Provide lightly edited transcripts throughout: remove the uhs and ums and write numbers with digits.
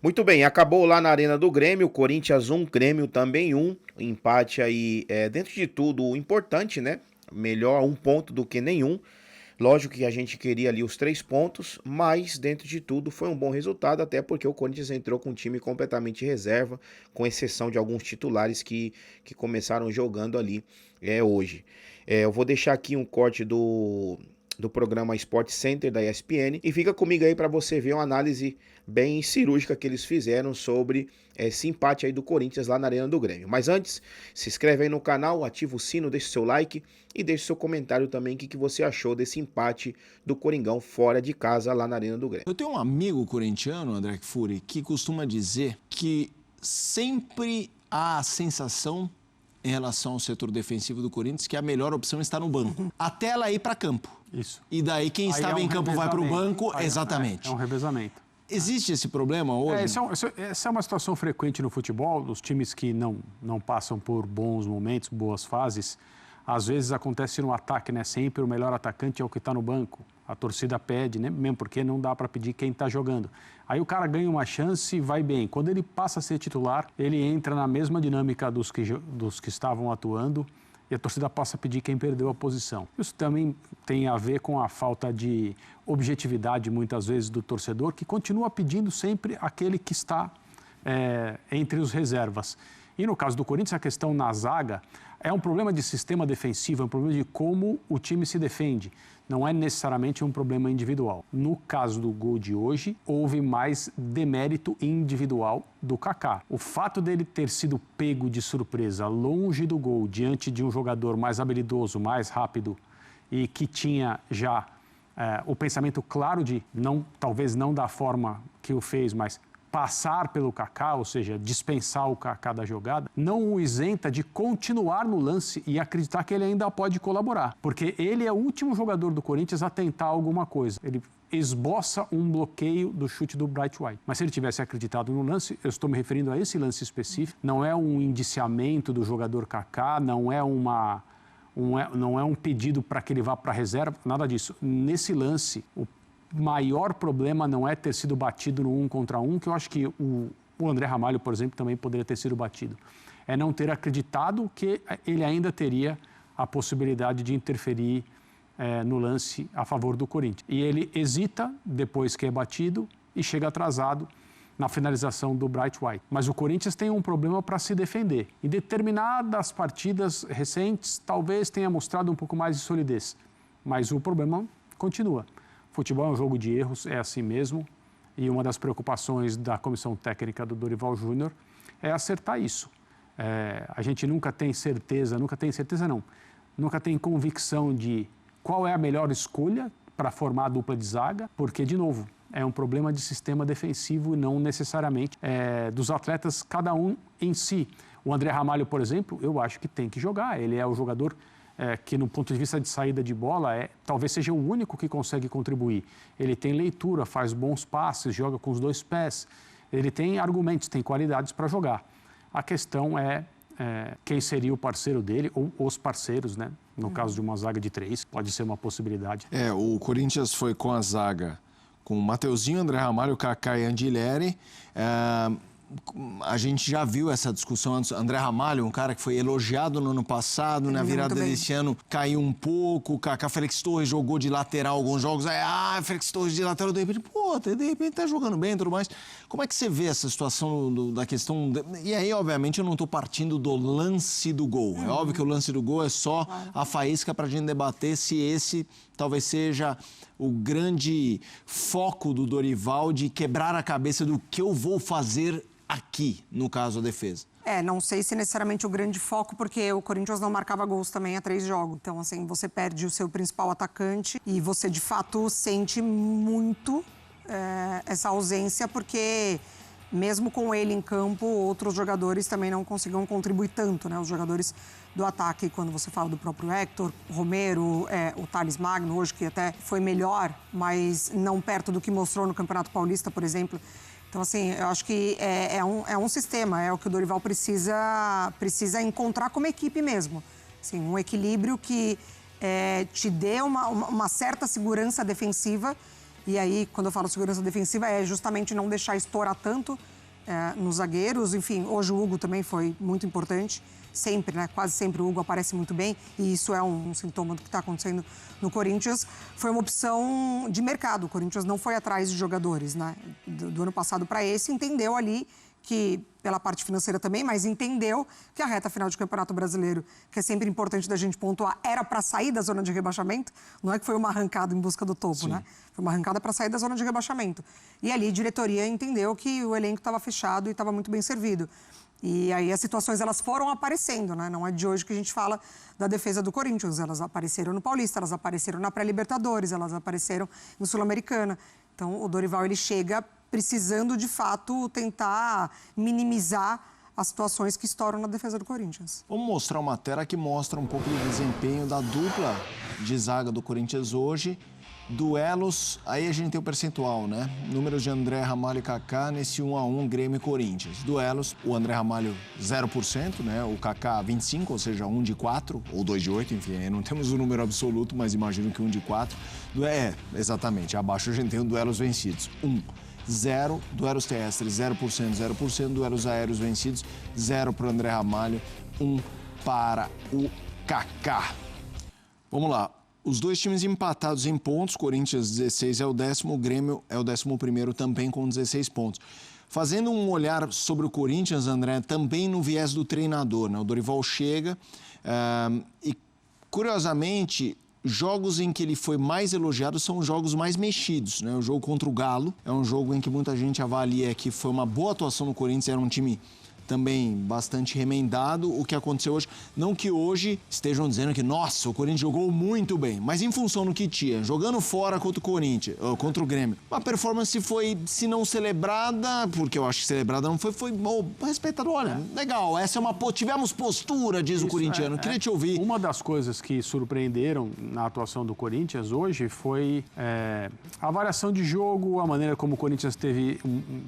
Muito bem, acabou lá na Arena do Grêmio, Corinthians 1, Grêmio também 1, empate aí, dentro de tudo importante, né? Melhor um ponto do que nenhum. Lógico que a gente queria ali os 3 pontos, mas dentro de tudo foi um bom resultado, até porque o Corinthians entrou com um time completamente reserva, com exceção de alguns titulares que começaram jogando ali hoje. Eu vou deixar aqui um corte do programa Sport Center da ESPN e fica comigo aí para você ver uma análise bem cirúrgica que eles fizeram sobre esse empate aí do Corinthians lá na Arena do Grêmio. Mas antes, se inscreve aí no canal, ativa o sino, deixa o seu like e deixe seu comentário também o que você achou desse empate do Coringão fora de casa lá na Arena do Grêmio. Eu tenho um amigo corintiano, André Kfouri, que costuma dizer que sempre há a sensação em relação ao setor defensivo do Corinthians que a melhor opção está no banco, até ela ir para campo. Isso. E daí quem estava em campo vai para o banco, exatamente. É um revezamento. Existe esse problema hoje? Essa é uma situação frequente no futebol. Os times que não passam por bons momentos, boas fases, às vezes acontece no ataque, né? Sempre o melhor atacante é o que está no banco. A torcida pede, né? Mesmo porque não dá para pedir quem está jogando. Aí o cara ganha uma chance e vai bem. Quando ele passa a ser titular, ele entra na mesma dinâmica dos que estavam atuando e a torcida passa a pedir quem perdeu a posição. Isso também tem a ver com a falta de objetividade, muitas vezes, do torcedor, que continua pedindo sempre aquele que está entre os reservas. E no caso do Corinthians, a questão na zaga é um problema de sistema defensivo, é um problema de como o time se defende. Não é necessariamente um problema individual. No caso do gol de hoje, houve mais demérito individual do Kaká. O fato dele ter sido pego de surpresa longe do gol, diante de um jogador mais habilidoso, mais rápido e que tinha já o pensamento claro de, talvez não da forma que o fez, mas passar pelo Kaká, ou seja, dispensar o Kaká da jogada, não o isenta de continuar no lance e acreditar que ele ainda pode colaborar. Porque ele é o último jogador do Corinthians a tentar alguma coisa. Ele esboça um bloqueio do chute do Bright White. Mas se ele tivesse acreditado no lance, eu estou me referindo a esse lance específico, não é um indiciamento do jogador Kaká, não é um pedido para que ele vá para a reserva, nada disso. Nesse lance, o maior problema não é ter sido batido no 1 contra 1, que eu acho que o André Ramalho, por exemplo, também poderia ter sido batido. É não ter acreditado que ele ainda teria a possibilidade de interferir no lance a favor do Corinthians. E ele hesita depois que é batido e chega atrasado na finalização do Bright White. Mas o Corinthians tem um problema para se defender. Em determinadas partidas recentes, talvez tenha mostrado um pouco mais de solidez. Mas o problema continua. Futebol é um jogo de erros, é assim mesmo, e uma das preocupações da comissão técnica do Dorival Júnior é acertar isso. A gente nunca tem convicção de qual é a melhor escolha para formar a dupla de zaga, porque, de novo, é um problema de sistema defensivo e não necessariamente dos atletas, cada um em si. O André Ramalho, por exemplo, eu acho que tem que jogar, ele é o jogador que no ponto de vista de saída de bola, talvez seja o único que consegue contribuir. Ele tem leitura, faz bons passes, joga com os 2 pés, ele tem argumentos, tem qualidades para jogar. A questão é quem seria o parceiro dele, ou os parceiros, né? No caso de uma zaga de 3, pode ser uma possibilidade. O Corinthians foi com a zaga com o Mateuzinho, André Ramalho, Kaká e Andileri. A gente já viu essa discussão antes. André Ramalho, um cara que foi elogiado no ano passado, na virada desse ano caiu um pouco. O Kaká, Félix Torres jogou de lateral alguns jogos. Félix Torres de lateral, de repente tá jogando bem e tudo mais. Como é que você vê essa situação da questão... E aí, obviamente, eu não estou partindo do lance do gol. É óbvio que o lance do gol é só a faísca para a gente debater se esse talvez seja o grande foco do Dorival de quebrar a cabeça do que eu vou fazer aqui, no caso, a defesa. Não sei se necessariamente o grande foco, porque o Corinthians não marcava gols também há 3 jogos. Então, assim, você perde o seu principal atacante e você, de fato, sente muito essa ausência, porque mesmo com ele em campo, outros jogadores também não conseguiam contribuir tanto, né? Os jogadores do ataque, quando você fala do próprio Héctor, Romero, o Thales Magno, hoje que até foi melhor, mas não perto do que mostrou no Campeonato Paulista, por exemplo. Então, assim, eu acho que é um sistema, é o que o Dorival precisa encontrar como equipe mesmo. Assim, um equilíbrio que te dê uma certa segurança defensiva E aí, quando eu falo segurança defensiva, é justamente não deixar estourar tanto nos zagueiros. Enfim, hoje o Hugo também foi muito importante. Sempre, né? Quase sempre o Hugo aparece muito bem. E isso é um sintoma do que está acontecendo no Corinthians. Foi uma opção de mercado. O Corinthians não foi atrás de jogadores, né? Do ano passado para esse, entendeu ali que, pela parte financeira também, mas entendeu que a reta final de Campeonato Brasileiro, que é sempre importante da gente pontuar, era para sair da zona de rebaixamento. Não é que foi uma arrancada em busca do topo, né? Foi uma arrancada para sair da zona de rebaixamento. E ali a diretoria entendeu que o elenco estava fechado e estava muito bem servido. E aí as situações, elas foram aparecendo, né? Não é de hoje que a gente fala da defesa do Corinthians. Elas apareceram no Paulista, elas apareceram na pré-Libertadores, elas apareceram no Sul-Americana. Então, o Dorival, ele chega precisando, de fato, tentar minimizar as situações que estouram na defesa do Corinthians. Vamos mostrar uma tela que mostra um pouco do desempenho da dupla de zaga do Corinthians hoje. Duelos, aí a gente tem o percentual, né? Números de André Ramalho e Kaká nesse 1-1 Grêmio e Corinthians. Duelos, o André Ramalho 0%, né? O Kaká 25%, ou seja, 1 de 4, ou 2 de 8, enfim, aí não temos o número absoluto, mas imagino que 1 de 4. Exatamente, abaixo a gente tem o duelos vencidos. 0, duelos terrestres 0%, 0%, duelos aéreos vencidos, 0 para o André Ramalho, 1 para o Kaká. Vamos lá. Os dois times empatados em pontos, Corinthians 16 é o 10º, o Grêmio é o 11º também com 16 pontos. Fazendo um olhar sobre o Corinthians, André, também no viés do treinador, né? O Dorival chega e, curiosamente, jogos em que ele foi mais elogiado são os jogos mais mexidos, né? O jogo contra o Galo é um jogo em que muita gente avalia que foi uma boa atuação no Corinthians, era um time também bastante remendado. O que aconteceu hoje, não que hoje estejam dizendo que, nossa, o Corinthians jogou muito bem, mas em função do que tinha, jogando fora contra o Corinthians, contra o Grêmio, a performance foi, se não celebrada, porque eu acho que celebrada não foi bom, respeitado. Olha, legal, essa é uma, tivemos postura, diz o corintiano. Queria te ouvir. Uma das coisas que surpreenderam na atuação do Corinthians hoje foi a variação de jogo, a maneira como o Corinthians teve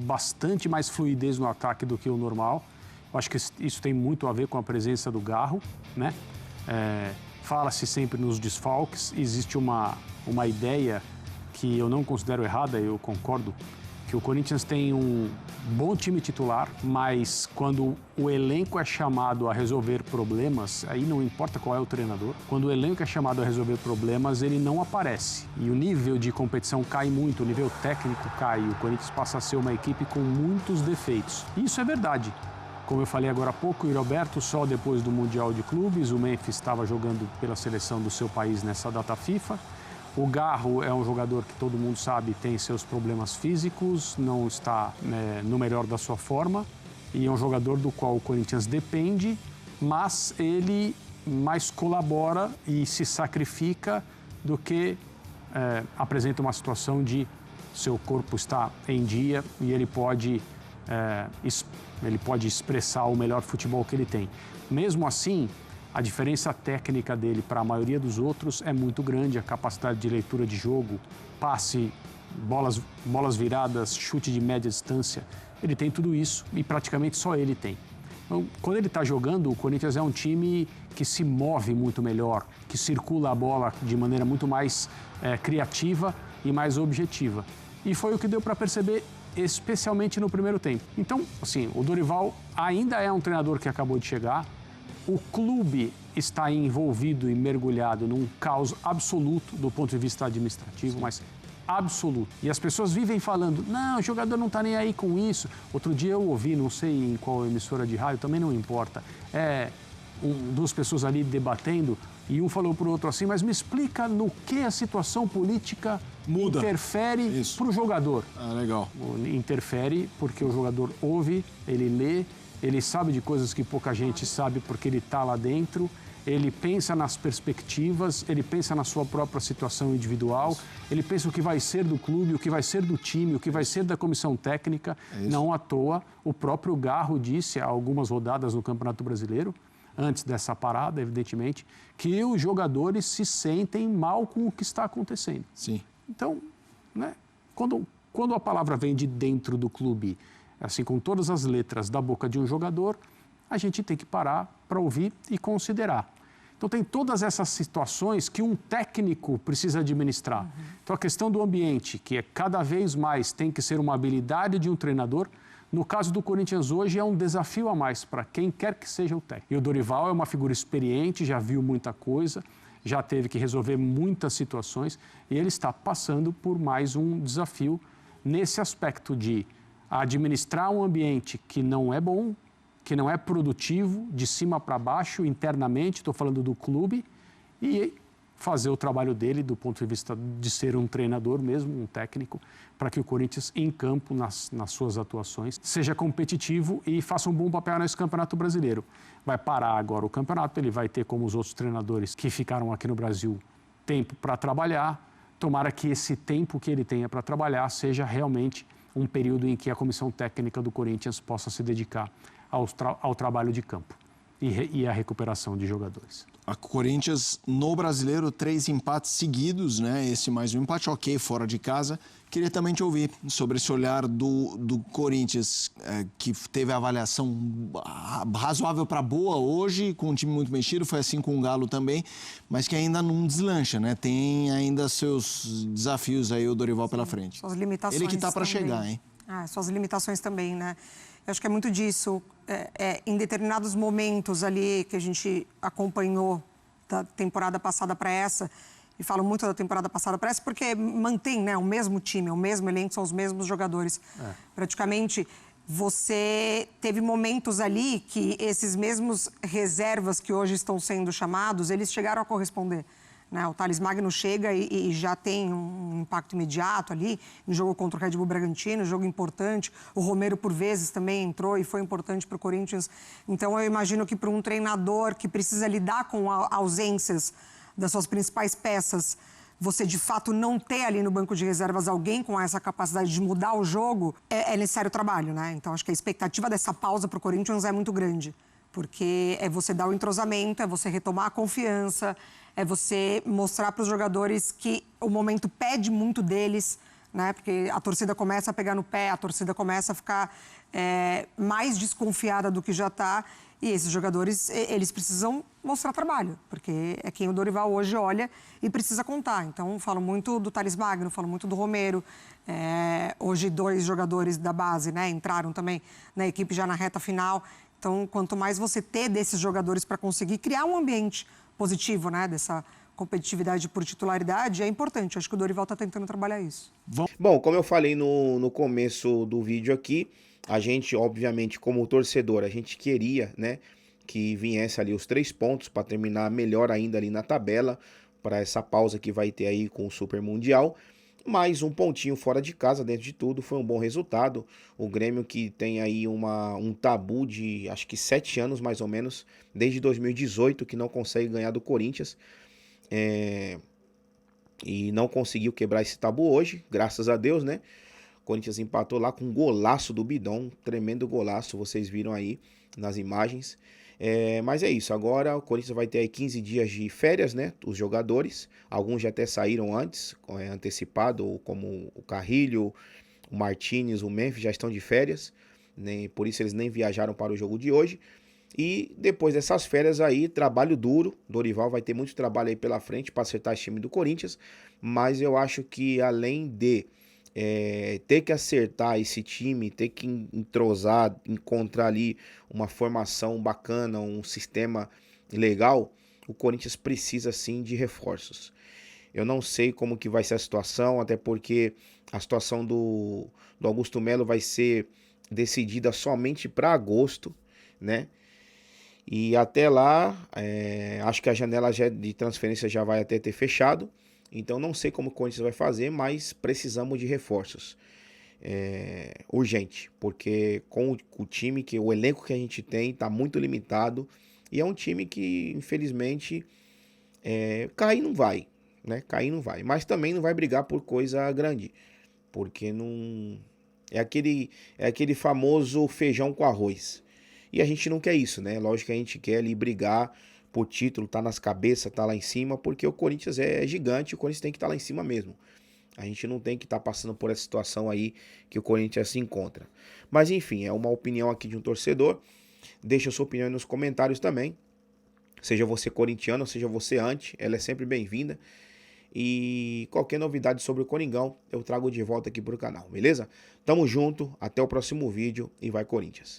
bastante mais fluidez no ataque do que o normal. Eu acho que isso tem muito a ver com a presença do Garro, né? Fala-se sempre nos desfalques. Existe uma ideia que eu não considero errada, eu concordo, que o Corinthians tem um bom time titular, mas quando o elenco é chamado a resolver problemas, aí não importa qual é o treinador, quando o elenco é chamado a resolver problemas, ele não aparece. E o nível de competição cai muito, o nível técnico cai, e o Corinthians passa a ser uma equipe com muitos defeitos. E isso é verdade. Como eu falei agora há pouco, o Roberto só depois do Mundial de Clubes, o Memphis estava jogando pela seleção do seu país nessa data FIFA. O Garro é um jogador que todo mundo sabe tem seus problemas físicos, não está no melhor da sua forma e é um jogador do qual o Corinthians depende, mas ele mais colabora e se sacrifica do que apresenta uma situação de seu corpo está em dia e ele pode expressar o melhor futebol que ele tem. Mesmo assim, a diferença técnica dele para a maioria dos outros é muito grande, a capacidade de leitura de jogo, passe, bolas viradas, chute de média distância, ele tem tudo isso e praticamente só ele tem. Então, quando ele está jogando, o Corinthians é um time que se move muito melhor, que circula a bola de maneira muito mais criativa e mais objetiva. E foi o que deu para perceber especialmente no primeiro tempo. Então, assim, o Dorival ainda é um treinador que acabou de chegar, o clube está envolvido e mergulhado num caos absoluto do ponto de vista administrativo, mas absoluto. E as pessoas vivem falando, não, o jogador não está nem aí com isso. Outro dia eu ouvi, não sei em qual emissora de rádio, também não importa, duas pessoas ali debatendo e um falou para o outro assim, mas me explica no que a situação política muda, interfere para o jogador. Ah, legal. Interfere porque o jogador ouve, ele lê, ele sabe de coisas que pouca gente sabe porque ele está lá dentro, ele pensa nas perspectivas, ele pensa na sua própria situação individual, ele pensa o que vai ser do clube, o que vai ser do time, o que vai ser da comissão técnica. Não à toa, o próprio Garro disse há algumas rodadas no Campeonato Brasileiro, antes dessa parada, evidentemente, que os jogadores se sentem mal com o que está acontecendo. Sim. Então, né, quando a palavra vem de dentro do clube, assim, com todas as letras da boca de um jogador, a gente tem que parar para ouvir e considerar. Então, tem todas essas situações que um técnico precisa administrar. Então, a questão do ambiente, que é cada vez mais tem que ser uma habilidade de um treinador, no caso do Corinthians hoje é um desafio a mais para quem quer que seja o técnico. E o Dorival é uma figura experiente, já viu muita coisa, já teve que resolver muitas situações e ele está passando por mais um desafio nesse aspecto de administrar um ambiente que não é bom, que não é produtivo, de cima para baixo, internamente, estou falando do clube, e fazer o trabalho dele do ponto de vista de ser um treinador mesmo, um técnico, para que o Corinthians, em campo, nas suas atuações, seja competitivo e faça um bom papel nesse Campeonato Brasileiro. Vai parar agora o campeonato, ele vai ter, como os outros treinadores que ficaram aqui no Brasil, tempo para trabalhar. Tomara que esse tempo que ele tenha para trabalhar seja realmente um período em que a comissão técnica do Corinthians possa se dedicar ao trabalho de campo e à recuperação de jogadores. A Corinthians, no Brasileiro, 3 empates seguidos, né? Esse mais um empate, ok, fora de casa. Queria também te ouvir sobre esse olhar do Corinthians, que teve a avaliação razoável para boa hoje, com um time muito mexido, foi assim com o Galo também, mas que ainda não deslancha, né? Tem ainda seus desafios aí, o Dorival pela frente. Suas limitações. Ele que tá para chegar, hein? Suas limitações também, né? Eu acho que é muito disso. Em determinados momentos ali que a gente acompanhou da temporada passada para essa, e falo muito da temporada passada para essa porque mantém, né, o mesmo time, o mesmo elenco, são os mesmos jogadores. Praticamente, você teve momentos ali que esses mesmos reservas que hoje estão sendo chamados, eles chegaram a corresponder. Né? O Thales Magno chega e já tem um impacto imediato ali, no jogo contra o Red Bull Bragantino, jogo importante. O Romero, por vezes, também entrou e foi importante para o Corinthians. Então, eu imagino que para um treinador que precisa lidar com ausências das suas principais peças, você, de fato, não ter ali no banco de reservas alguém com essa capacidade de mudar o jogo, é necessário trabalho, né? Então, acho que a expectativa dessa pausa para o Corinthians é muito grande. Porque é você dar o entrosamento, é você retomar a confiança, é você mostrar para os jogadores que o momento pede muito deles, né? Porque a torcida começa a pegar no pé, a torcida começa a ficar mais desconfiada do que já está. E esses jogadores, eles precisam mostrar trabalho, porque é quem o Dorival hoje olha e precisa contar. Então, falo muito do Thales Magno, falo muito do Romero. Hoje, 2 jogadores da base, né, entraram também na equipe já na reta final. Então, quanto mais você ter desses jogadores para conseguir criar um ambiente positivo, né, dessa competitividade por titularidade, é importante. Acho que o Dorival está tentando trabalhar isso. Bom, como eu falei no começo do vídeo aqui, a gente, obviamente, como torcedor, a gente queria, né, que viesse ali os 3 pontos para terminar melhor ainda ali na tabela, para essa pausa que vai ter aí com o Super Mundial. Mais um pontinho fora de casa, dentro de tudo, foi um bom resultado. O Grêmio que tem aí um tabu de, acho que 7 anos mais ou menos, desde 2018, que não consegue ganhar do Corinthians. E não conseguiu quebrar esse tabu hoje, graças a Deus, né? O Corinthians empatou lá com um golaço do Bidon, tremendo golaço, vocês viram aí nas imagens. Mas é isso, agora o Corinthians vai ter aí 15 dias de férias, né, os jogadores, alguns já até saíram antes, antecipado, como o Carrilho, o Martínez, o Memphis já estão de férias, né, por isso eles nem viajaram para o jogo de hoje. E depois dessas férias aí, trabalho duro, Dorival vai ter muito trabalho aí pela frente para acertar esse time do Corinthians, mas eu acho que além de ter que acertar esse time, ter que entrosar, encontrar ali uma formação bacana, um sistema legal, o Corinthians precisa sim de reforços. Eu não sei como que vai ser a situação, até porque a situação do Augusto Melo vai ser decidida somente para agosto, né? E até lá, acho que a janela de transferência já vai até ter fechado. Então não sei como o Corinthians vai fazer, mas precisamos de reforços. Urgente, porque com o time, o elenco que a gente tem está muito limitado. E é um time que, infelizmente, cair não vai, né? Cair não vai. Mas também não vai brigar por coisa grande. Porque não. É aquele famoso feijão com arroz. E a gente não quer isso, né? Lógico que a gente quer ali brigar por título, tá nas cabeças, tá lá em cima, porque o Corinthians é gigante, o Corinthians tem que estar lá em cima mesmo. A gente não tem que estar passando por essa situação aí que o Corinthians se encontra. Mas enfim, é uma opinião aqui de um torcedor. Deixa a sua opinião aí nos comentários também. Seja você corintiano, seja você anti, ela é sempre bem-vinda. E qualquer novidade sobre o Coringão, eu trago de volta aqui pro canal, beleza? Tamo junto, até o próximo vídeo e vai Corinthians!